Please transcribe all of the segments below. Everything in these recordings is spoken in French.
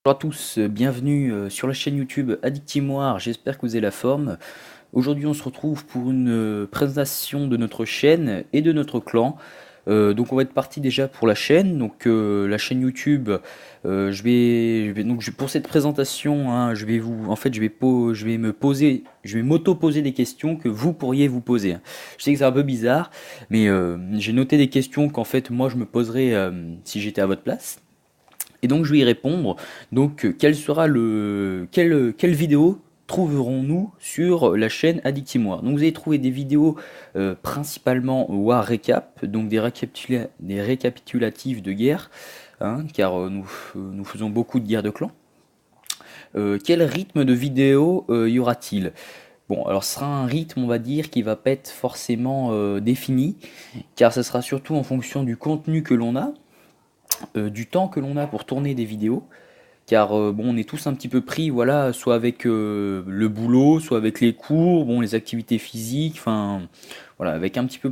Bonjour à tous, bienvenue sur la chaîne YouTube Addictimoire, j'espère que vous avez la forme. Aujourd'hui on se retrouve pour une présentation de notre chaîne et de notre clan. Donc on va être parti déjà pour la chaîne. Donc la chaîne YouTube, pour cette présentation, hein, je vais m'auto-poser des questions que vous pourriez vous poser, hein. Je sais que c'est un peu bizarre, mais j'ai noté des questions qu'en fait moi je me poserais si j'étais à votre place. Et donc je vais y répondre. Donc quelle vidéo trouverons-nous sur la chaîne Addictimoire? Donc vous allez trouver des vidéos principalement War Recap, donc des récapitulatifs de guerre, hein, car nous faisons beaucoup de guerres de clans. Quel rythme de vidéo y aura-t-il? Bon, alors ce sera un rythme, on va dire, qui va pas être forcément défini, car ce sera surtout en fonction du contenu que l'on a, du temps que l'on a pour tourner des vidéos, car bon, on est tous un petit peu pris, voilà, soit avec le boulot, soit avec les cours, bon, les activités physiques, enfin, voilà, avec un petit peu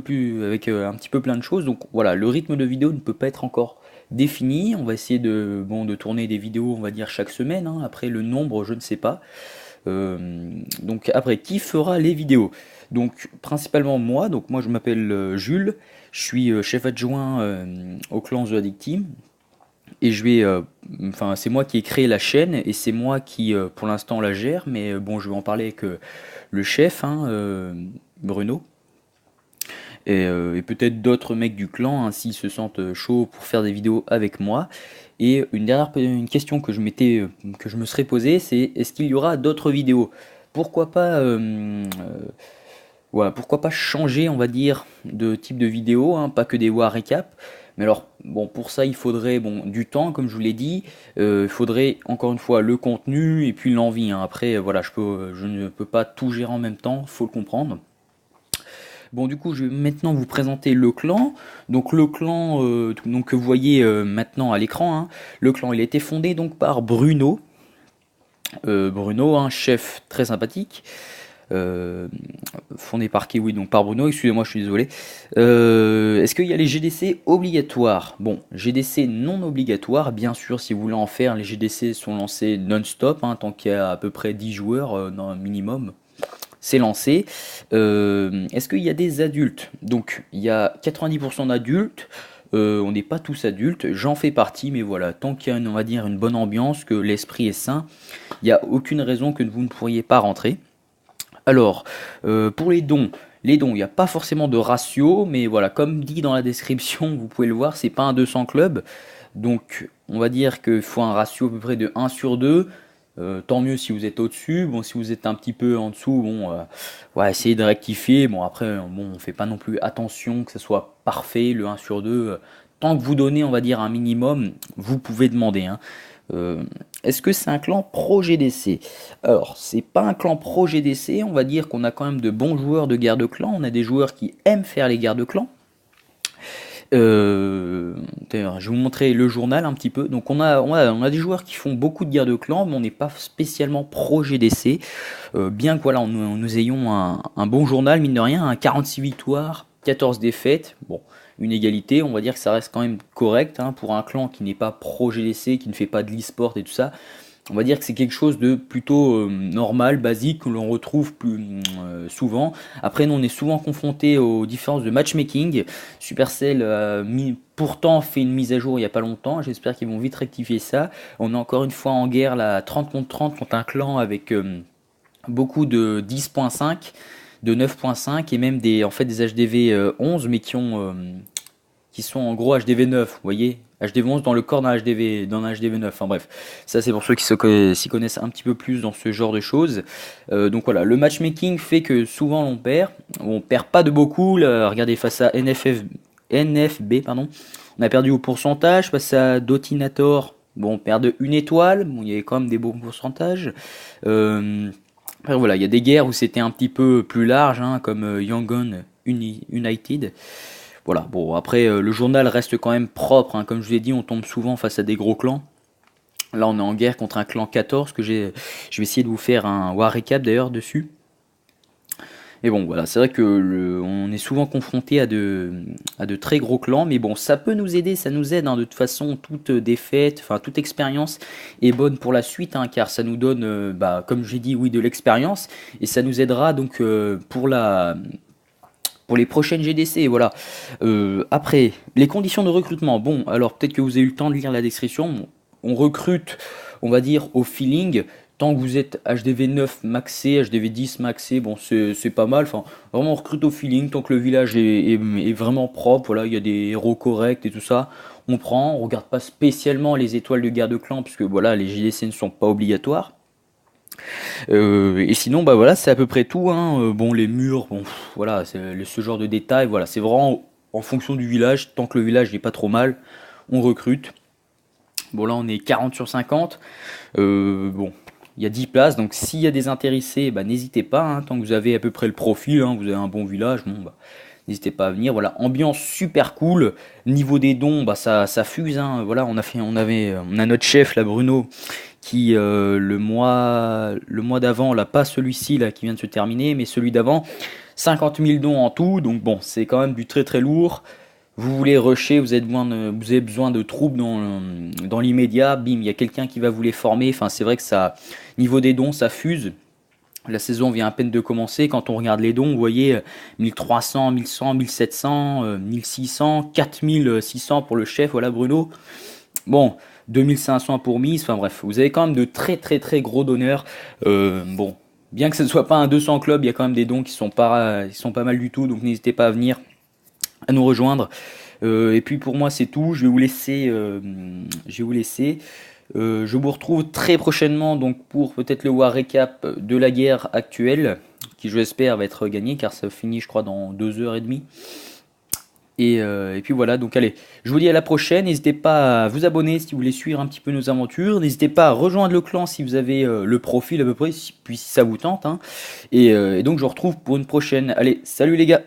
plein de choses. Donc voilà, le rythme de vidéo ne peut pas être encore défini. On va essayer de tourner des vidéos, on va dire chaque semaine, hein. Après le nombre, je ne sais pas. Donc après, qui fera les vidéos? Donc principalement moi. Donc moi, je m'appelle Jules. Je suis chef adjoint au clan The Addict Team. Et c'est moi qui ai créé la chaîne et c'est moi qui, pour l'instant, la gère. Mais bon, je vais en parler avec le chef, hein, Bruno, et peut-être d'autres mecs du clan, hein, s'ils se sentent chauds pour faire des vidéos avec moi. Et une question que je me serais posée, c'est est-ce qu'il y aura d'autres vidéos? Pourquoi pas, voilà, pourquoi pas changer, on va dire, de type de vidéo, hein, pas que des war récap. Mais alors, bon, pour ça, il faudrait du temps, comme je vous l'ai dit. Il faudrait encore une fois le contenu et puis l'envie, hein. Après, voilà, je ne peux pas tout gérer en même temps, faut le comprendre. Bon, du coup, je vais maintenant vous présenter le clan. Donc, le clan que vous voyez maintenant à l'écran, hein. Le clan, il a été fondé donc par Bruno. Bruno, un chef très sympathique. Euh, Fondé par Kiwi, donc par Bruno, excusez-moi, je suis désolé. Est-ce qu'il y a les GDC obligatoires? Bon, GDC non obligatoires, bien sûr, si vous voulez en faire, les GDC sont lancés non-stop, hein, tant qu'il y a à peu près 10 joueurs dans un minimum. C'est lancé. Est-ce qu'il y a des adultes? Donc, il y a 90% d'adultes. On n'est pas tous adultes, j'en fais partie, mais voilà, tant qu'il y a on va dire, une bonne ambiance, que l'esprit est sain, il n'y a aucune raison que vous ne pourriez pas rentrer. Alors, pour les dons, il n'y a pas forcément de ratio, mais voilà, comme dit dans la description, vous pouvez le voir, c'est pas un 200 club. Donc, on va dire qu'il faut un ratio à peu près de 1 sur 2. Tant mieux si vous êtes au-dessus. Bon, si vous êtes un petit peu en dessous, bon, ouais, essayez de rectifier. Bon, après, bon, on fait pas non plus attention que ce soit parfait, le 1 sur 2. Tant que vous donnez, on va dire, un minimum, vous pouvez demander, hein. Euh, Est-ce que c'est un clan pro GDC? Alors, c'est pas un clan pro GDC, on va dire qu'on a quand même de bons joueurs de guerre de clan, on a des joueurs qui aiment faire les guerres de clan. D'ailleurs, je vais vous montrer le journal un petit peu. Donc, on a des joueurs qui font beaucoup de guerres de clan, mais on n'est pas spécialement pro GDC. Bien que voilà, nous ayons un bon journal, mine de rien, un 46 victoires, 14 défaites. Bon, une égalité, on va dire que ça reste quand même correct, hein, pour un clan qui n'est pas pro GDC, qui ne fait pas de l'e-sport et tout ça. On va dire que c'est quelque chose de plutôt normal, basique, que l'on retrouve plus souvent. Après, nous, on est souvent confronté aux différences de matchmaking. Supercell pourtant fait une mise à jour il n'y a pas longtemps. J'espère qu'ils vont vite rectifier ça. On est encore une fois en guerre, là, 30 contre 30 contre un clan avec beaucoup de 10.5, de 9.5 et même en fait, des HDV 11, mais qui sont en gros HDV 9, vous voyez, HDV 11 dans le corps d'un HDV 9, enfin bref, ça c'est pour ceux qui s'y connaissent un petit peu plus dans ce genre de choses. Donc voilà, le matchmaking fait que souvent on perd pas de beaucoup, là, regardez face à NFB, pardon, on a perdu au pourcentage, face à Dotinator, bon on perd de 1 étoile, bon, il y avait quand même des bons pourcentages. Après voilà, il y a des guerres où c'était un petit peu plus large, hein, comme Yangon United. Voilà, bon, après, le journal reste quand même propre, hein. Comme je vous l'ai dit, on tombe souvent face à des gros clans. Là, on est en guerre contre un clan 14, je vais essayer de vous faire un war recap d'ailleurs dessus. Et bon, voilà, c'est vrai que on est souvent confronté à de très gros clans, mais bon, ça peut nous aider, ça nous aide, hein, de toute façon, toute défaite, enfin toute expérience est bonne pour la suite, hein, car ça nous donne, comme j'ai dit, oui, de l'expérience, et ça nous aidera donc pour les prochaines GDC, voilà. Après, les conditions de recrutement. Bon, alors peut-être que vous avez eu le temps de lire la description. Bon, on recrute, on va dire, au feeling. Tant que vous êtes HDV 9 maxé, HDV 10 maxé, bon, c'est pas mal. Enfin, vraiment, on recrute au feeling. Tant que le village est vraiment propre, voilà, il y a des héros corrects et tout ça. On prend, on regarde pas spécialement les étoiles de guerre de clan, puisque voilà, les GDC ne sont pas obligatoires. Et sinon, bah voilà, c'est à peu près tout, hein. Bon, les murs, bon, voilà, c'est ce genre de détails, voilà, c'est vraiment en fonction du village. Tant que le village n'est pas trop mal, on recrute. Bon, là, on est 40 sur 50. Bon, il y a 10 places, donc s'il y a des intéressés, bah, n'hésitez pas, hein. Tant que vous avez à peu près le profil, hein, vous avez un bon village, bon, bah, n'hésitez pas à venir. Voilà, ambiance super cool. Niveau des dons, bah, ça fuse, hein. Voilà, on a notre chef, là, Bruno, qui le mois d'avant, là, pas celui-ci là qui vient de se terminer, mais celui d'avant, 50 000 dons en tout, donc bon, c'est quand même du très très lourd. Vous voulez rusher, vous avez besoin de troupes dans l'immédiat, bim, il y a quelqu'un qui va vous les former. Enfin, c'est vrai que ça, niveau des dons, ça fuse. La saison vient à peine de commencer. Quand on regarde les dons, vous voyez 1300, 1100, 1700, 1600, 4600 pour le chef, voilà Bruno. Bon, 2500 pour Miss, enfin bref, vous avez quand même de très très très gros donneurs. Bon, bien que ce ne soit pas un 200 club, il y a quand même des dons qui sont pas mal du tout, donc n'hésitez pas à venir, à nous rejoindre. Et puis pour moi c'est tout, je vais vous laisser. Je vous retrouve très prochainement donc pour peut-être le War Recap de la guerre actuelle, qui je l'espère va être gagné car ça finit je crois dans 2h30. Et puis voilà, donc allez, je vous dis à la prochaine. N'hésitez pas à vous abonner si vous voulez suivre un petit peu nos aventures. N'hésitez pas à rejoindre le clan si vous avez le profil à peu près, puis si ça vous tente, hein. Et donc je vous retrouve pour une prochaine. Allez, salut les gars!